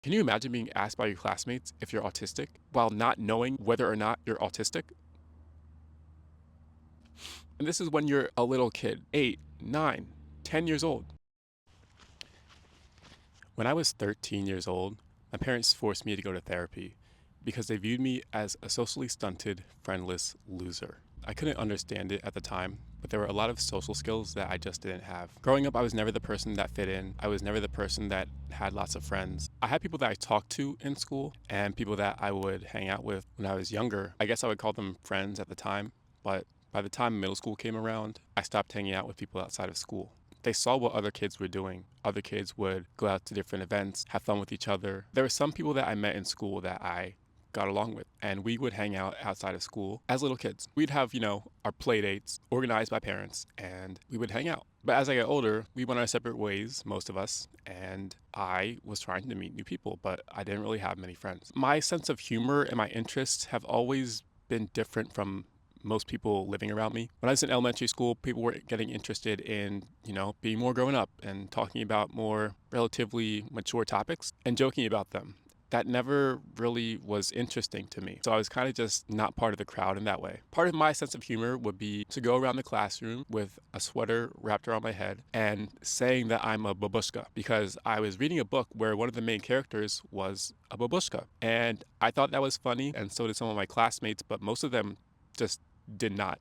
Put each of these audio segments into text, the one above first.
Can you imagine being asked by your classmates if you're autistic while not knowing whether or not you're autistic? And this is when you're a little kid, 8, 9, 10 years old. When I was 13 years old, my parents forced me to go to therapy because they viewed me as a socially stunted, friendless loser. I couldn't understand it at the time, but there were a lot of social skills that I just didn't have. Growing up, I was never the person that fit in. I was never the person that had lots of friends. I had people that I talked to in school and people that I would hang out with when I was younger. I guess I would call them friends at the time, but by the time middle school came around, I stopped hanging out with people outside of school. They saw what other kids were doing. Other kids would go out to different events, have fun with each other. There were some people that I met in school that I got along with, and we would hang out outside of school as little kids. We'd have, our play dates organized by parents, and we would hang out. But as I got older, we went our separate ways, most of us, and I was trying to meet new people, but I didn't really have many friends. My sense of humor and my interests have always been different from most people living around me. When I was in elementary school, people were getting interested in, being more grown up and talking about more relatively mature topics and joking about them. That never really was interesting to me. So I was kind of just not part of the crowd in that way. Part of my sense of humor would be to go around the classroom with a sweater wrapped around my head and saying that I'm a babushka because I was reading a book where one of the main characters was a babushka. And I thought that was funny, and so did some of my classmates, but most of them just did not.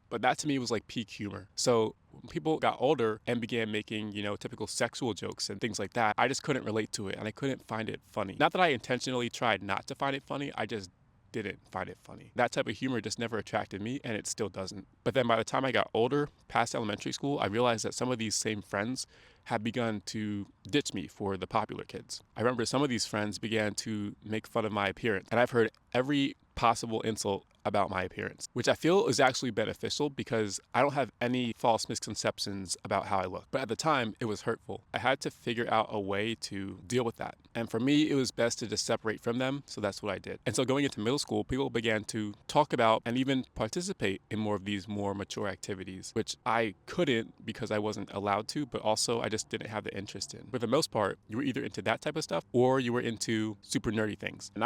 But that to me was like peak humor. So when people got older and began making, typical sexual jokes and things like that, I just couldn't relate to it and I couldn't find it funny. Not that I intentionally tried not to find it funny, I just didn't find it funny. That type of humor just never attracted me and it still doesn't. But then by the time I got older, past elementary school, I realized that some of these same friends had begun to ditch me for the popular kids. I remember some of these friends began to make fun of my appearance, and I've heard every possible insult about my appearance, which I feel is actually beneficial because I don't have any false misconceptions about how I look. But at the time, it was hurtful. I had to figure out a way to deal with that. And for me, it was best to just separate from them. So that's what I did. And so going into middle school, people began to talk about and even participate in more of these more mature activities, which I couldn't because I wasn't allowed to, but also I just didn't have the interest in. For the most part, you were either into that type of stuff or you were into super nerdy things. And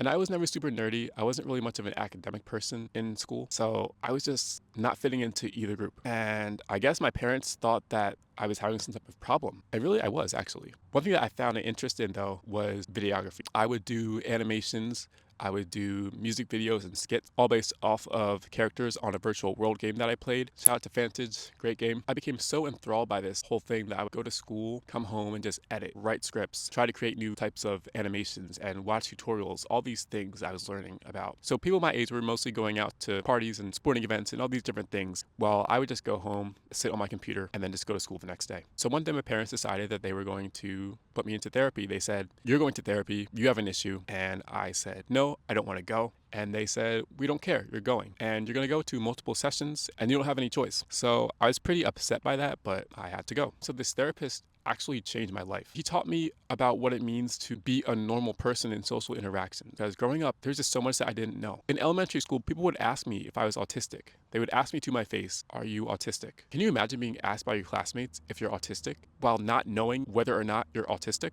I was never super nerdy. I wasn't really much of an academic person in school. So I was just not fitting into either group. And I guess my parents thought that I was having some type of problem. And really, I was actually. One thing that I found an interest in, though, was videography. I would do animations. I would do music videos and skits, all based off of characters on a virtual world game that I played. Shout out to Fantage, great game. I became so enthralled by this whole thing that I would go to school, come home, and just edit, write scripts, try to create new types of animations, and watch tutorials, all these things I was learning about. So people my age were mostly going out to parties and sporting events and all these different things, while I would just go home, sit on my computer, and then just go to school the next day. So one day my parents decided that they were going to put me into therapy. They said, "You're going to therapy, you have an issue." And I said, "No, I don't want to go." And they said, "We don't care, you're going. And you're going to go to multiple sessions and you don't have any choice." So I was pretty upset by that, but I had to go. So this therapist actually changed my life. He taught me about what it means to be a normal person in social interaction. Because growing up, there's just so much that I didn't know. In elementary school, people would ask me if I was autistic. They would ask me to my face, "Are you autistic?" Can you imagine being asked by your classmates if you're autistic while not knowing whether or not you're autistic?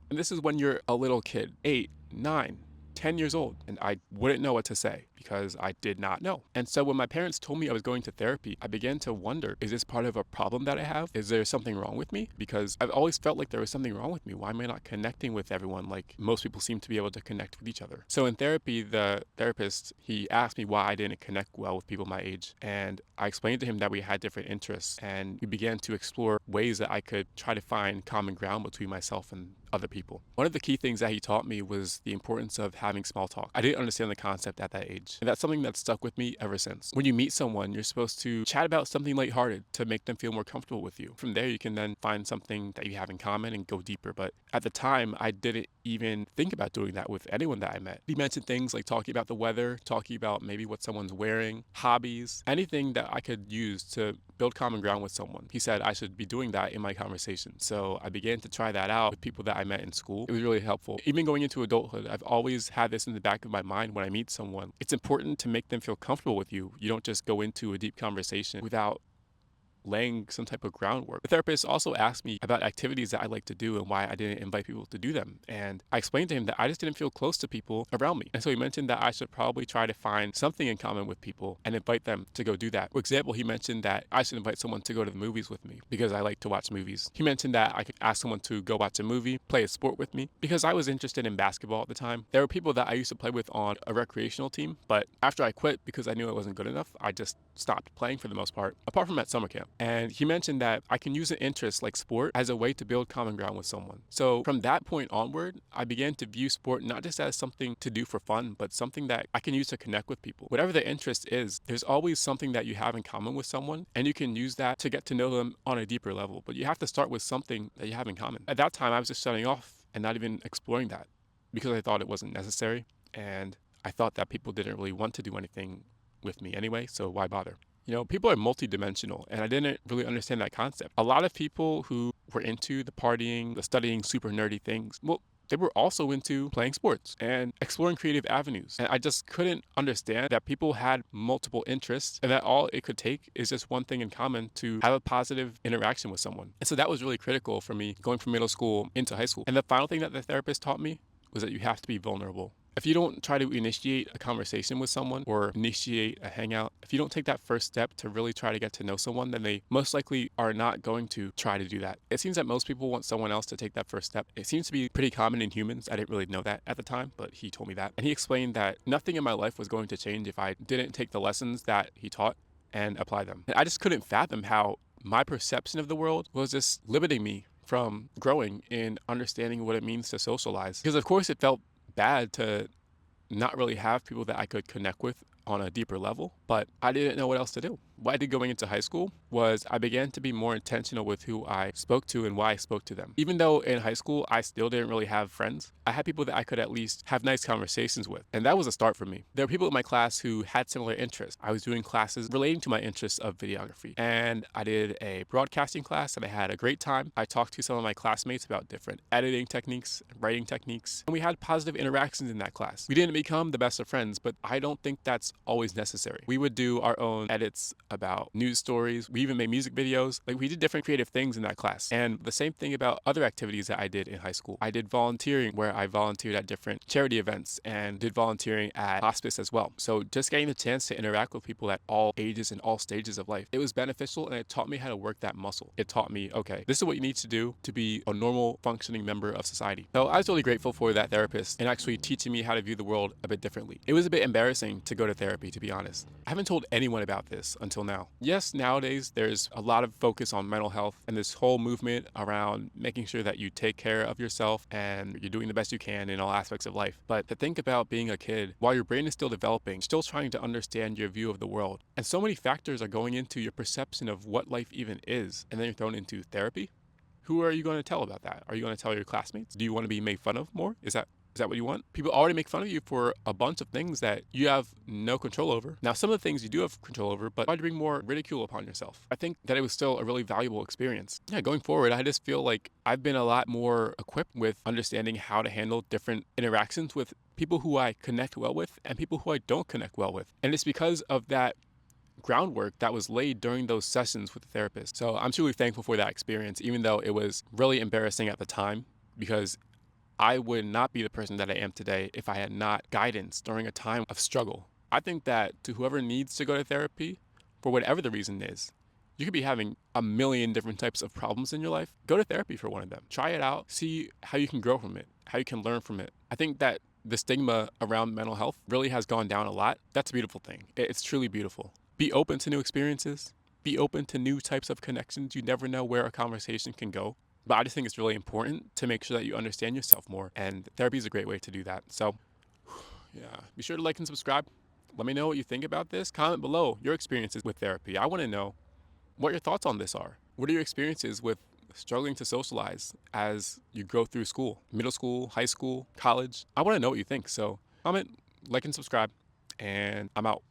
And this is when you're a little kid, 8, 9, 10 years old, and I wouldn't know what to say because I did not know. And so when my parents told me I was going to therapy, I began to wonder, is this part of a problem that I have? Is there something wrong with me? Because I've always felt like there was something wrong with me. Why am I not connecting with everyone like most people seem to be able to connect with each other? So in therapy, the therapist, he asked me why I didn't connect well with people my age. And I explained to him that we had different interests, and we began to explore ways that I could try to find common ground between myself and other people. One of the key things that he taught me was the importance of having small talk. I didn't understand the concept at that age. And that's something that's stuck with me ever since. When you meet someone, you're supposed to chat about something lighthearted to make them feel more comfortable with you. From there, you can then find something that you have in common and go deeper. But at the time, I didn't even think about doing that with anyone that I met. He mentioned things like talking about the weather, talking about maybe what someone's wearing, hobbies, anything that I could use to build common ground with someone. He said I should be doing that in my conversation. So I began to try that out with people that I met in school. It was really helpful. Even going into adulthood, I've always had this in the back of my mind when I meet someone. It's important to make them feel comfortable with you. You don't just go into a deep conversation without laying some type of groundwork. The therapist also asked me about activities that I like to do and why I didn't invite people to do them. And I explained to him that I just didn't feel close to people around me. And so he mentioned that I should probably try to find something in common with people and invite them to go do that. For example, he mentioned that I should invite someone to go to the movies with me because I like to watch movies. He mentioned that I could ask someone to go watch a movie, play a sport with me, because I was interested in basketball at the time. There were people that I used to play with on a recreational team, but after I quit because I knew it wasn't good enough, I just stopped playing for the most part, apart from at summer camp. And he mentioned that I can use an interest like sport as a way to build common ground with someone. So from that point onward, I began to view sport not just as something to do for fun, but something that I can use to connect with people. Whatever the interest is, there's always something that you have in common with someone, and you can use that to get to know them on a deeper level. But you have to start with something that you have in common. At that time, I was just shutting off and not even exploring that because I thought it wasn't necessary. And I thought that people didn't really want to do anything with me anyway, so why bother? You know, people are multidimensional, and I didn't really understand that concept. A lot of people who were into the partying, the studying super nerdy things, well, they were also into playing sports and exploring creative avenues. And I just couldn't understand that people had multiple interests and that all it could take is just one thing in common to have a positive interaction with someone. And so that was really critical for me going from middle school into high school. And the final thing that the therapist taught me was that you have to be vulnerable. If you don't try to initiate a conversation with someone or initiate a hangout, if you don't take that first step to really try to get to know someone, then they most likely are not going to try to do that. It seems that most people want someone else to take that first step. It seems to be pretty common in humans. I didn't really know that at the time, but he told me that. And he explained that nothing in my life was going to change if I didn't take the lessons that he taught and apply them. And I just couldn't fathom how my perception of the world was just limiting me from growing in understanding what it means to socialize. Because of course it felt bad to not really have people that I could connect with on a deeper level, but I didn't know what else to do. What I did going into high school was I began to be more intentional with who I spoke to and why I spoke to them. Even though in high school I still didn't really have friends, I had people that I could at least have nice conversations with. And that was a start for me. There were people in my class who had similar interests. I was doing classes relating to my interests of videography. And I did a broadcasting class and I had a great time. I talked to some of my classmates about different editing techniques, writing techniques, and we had positive interactions in that class. We didn't become the best of friends, but I don't think that's always necessary. We would do our own edits about news stories. We even made music videos. Like we did different creative things in that class. And the same thing about other activities that I did in high school. I did volunteering where I volunteered at different charity events and did volunteering at hospice as well. So just getting the chance to interact with people at all ages and all stages of life, it was beneficial and it taught me how to work that muscle. It taught me, okay, this is what you need to do to be a normal functioning member of society. So I was really grateful for that therapist and actually teaching me how to view the world a bit differently. It was a bit embarrassing to go to therapy, to be honest. I haven't told anyone about this until now. Yes, nowadays there's a lot of focus on mental health and this whole movement around making sure that you take care of yourself and you're doing the best you can in all aspects of life. But to think about being a kid while your brain is still developing, still trying to understand your view of the world, and so many factors are going into your perception of what life even is, and then you're thrown into therapy. Who are you going to tell about that? Are you going to tell your classmates? Do you want to be made fun of more? Is that what you want? People already make fun of you for a bunch of things that you have no control over. Now, some of the things you do have control over, but why do you bring more ridicule upon yourself? I think that it was still a really valuable experience. Yeah, going forward, I just feel like I've been a lot more equipped with understanding how to handle different interactions with people who I connect well with and people who I don't connect well with. And it's because of that groundwork that was laid during those sessions with the therapist. So I'm truly thankful for that experience, even though it was really embarrassing at the time, because I would not be the person that I am today if I had not guidance during a time of struggle. I think that to whoever needs to go to therapy, for whatever the reason is, you could be having a million different types of problems in your life. Go to therapy for one of them. Try it out. See how you can grow from it, how you can learn from it. I think that the stigma around mental health really has gone down a lot. That's a beautiful thing. It's truly beautiful. Be open to new experiences. Be open to new types of connections. You never know where a conversation can go. But I just think it's really important to make sure that you understand yourself more. And therapy is a great way to do that. So, yeah, be sure to like and subscribe. Let me know what you think about this. Comment below your experiences with therapy. I want to know what your thoughts on this are. What are your experiences with struggling to socialize as you go through school, middle school, high school, college? I want to know what you think. So, comment, like, and subscribe. And I'm out.